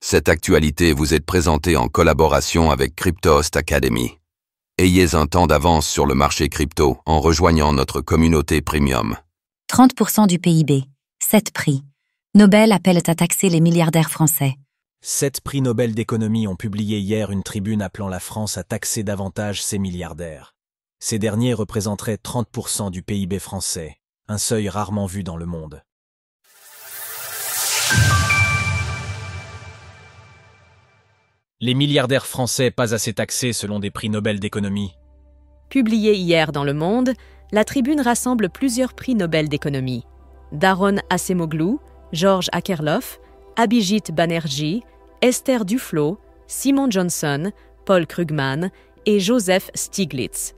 Cette actualité vous est présentée en collaboration avec Cryptost Academy. Ayez un temps d'avance sur le marché crypto en rejoignant notre communauté premium. 30% du PIB, 7 prix. Nobel appelle à taxer les milliardaires français. 7 prix Nobel d'économie ont publié hier une tribune appelant la France à taxer davantage ses milliardaires. Ces derniers représenteraient 30% du PIB français, un seuil rarement vu dans le monde. Les milliardaires français pas assez taxés selon des prix Nobel d'économie. Publié hier dans Le Monde, la tribune rassemble plusieurs prix Nobel d'économie. Daron Acemoglu, Georges Akerlof, Abhijit Banerjee, Esther Duflo, Simon Johnson, Paul Krugman et Joseph Stiglitz.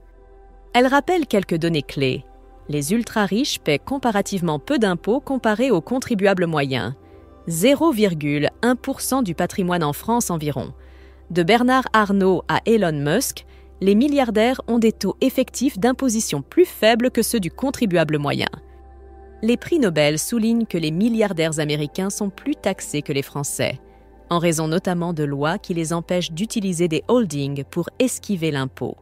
Elle rappelle quelques données clés. Les ultra-riches paient comparativement peu d'impôts comparés aux contribuables moyens. 0,1% du patrimoine en France environ. De Bernard Arnault à Elon Musk, les milliardaires ont des taux effectifs d'imposition plus faibles que ceux du contribuable moyen. Les prix Nobel soulignent que les milliardaires américains sont plus taxés que les Français, en raison notamment de lois qui les empêchent d'utiliser des holdings pour esquiver l'impôt.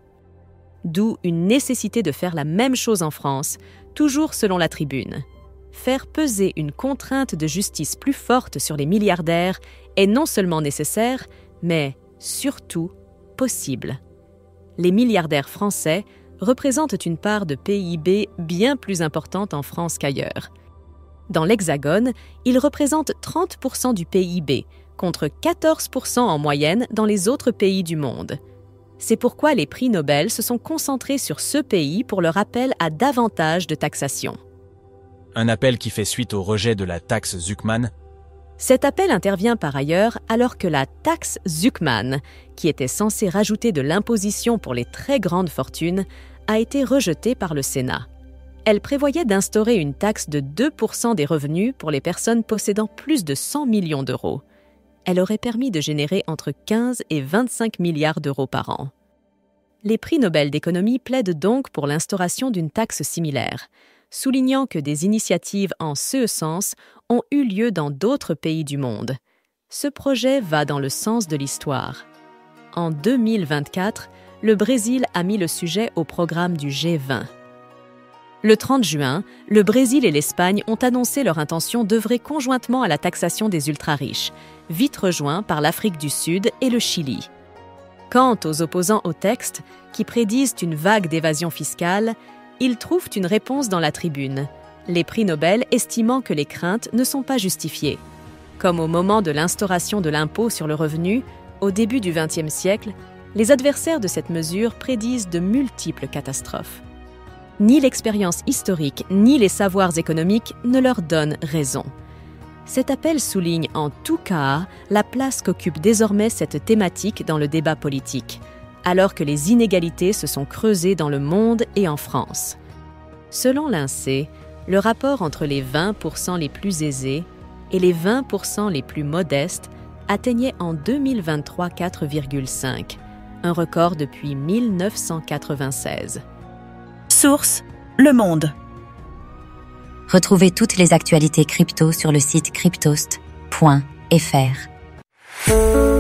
D'où une nécessité de faire la même chose en France, toujours selon la tribune. Faire peser une contrainte de justice plus forte sur les milliardaires est non seulement nécessaire, mais surtout possible. Les milliardaires français représentent une part de PIB bien plus importante en France qu'ailleurs. Dans l'Hexagone, ils représentent 30% du PIB, contre 14% en moyenne dans les autres pays du monde. C'est pourquoi les prix Nobel se sont concentrés sur ce pays pour leur appel à davantage de taxation. Un appel qui fait suite au rejet de la taxe Zuckman. Cet appel intervient par ailleurs alors que la taxe Zuckman, qui était censée rajouter de l'imposition pour les très grandes fortunes, a été rejetée par le Sénat. Elle prévoyait d'instaurer une taxe de 2% des revenus pour les personnes possédant plus de 100 millions d'euros. Elle aurait permis de générer entre 15 et 25 milliards d'euros par an. Les prix Nobel d'économie plaident donc pour l'instauration d'une taxe similaire, soulignant que des initiatives en ce sens ont eu lieu dans d'autres pays du monde. Ce projet va dans le sens de l'histoire. En 2024, le Brésil a mis le sujet au programme du G20. Le 30 juin, le Brésil et l'Espagne ont annoncé leur intention d'œuvrer conjointement à la taxation des ultra-riches, vite rejoints par l'Afrique du Sud et le Chili. Quant aux opposants au texte, qui prédisent une vague d'évasion fiscale, ils trouvent une réponse dans la tribune, les prix Nobel estimant que les craintes ne sont pas justifiées. Comme au moment de l'instauration de l'impôt sur le revenu, au début du XXe siècle, les adversaires de cette mesure prédisent de multiples catastrophes. Ni l'expérience historique ni les savoirs économiques ne leur donnent raison. Cet appel souligne en tout cas la place qu'occupe désormais cette thématique dans le débat politique, alors que les inégalités se sont creusées dans le monde et en France. Selon l'INSEE, le rapport entre les 20% les plus aisés et les 20% les plus modestes atteignait en 2023 4,5, un record depuis 1996. Source : Le Monde. Retrouvez toutes les actualités crypto sur le site cryptost.fr.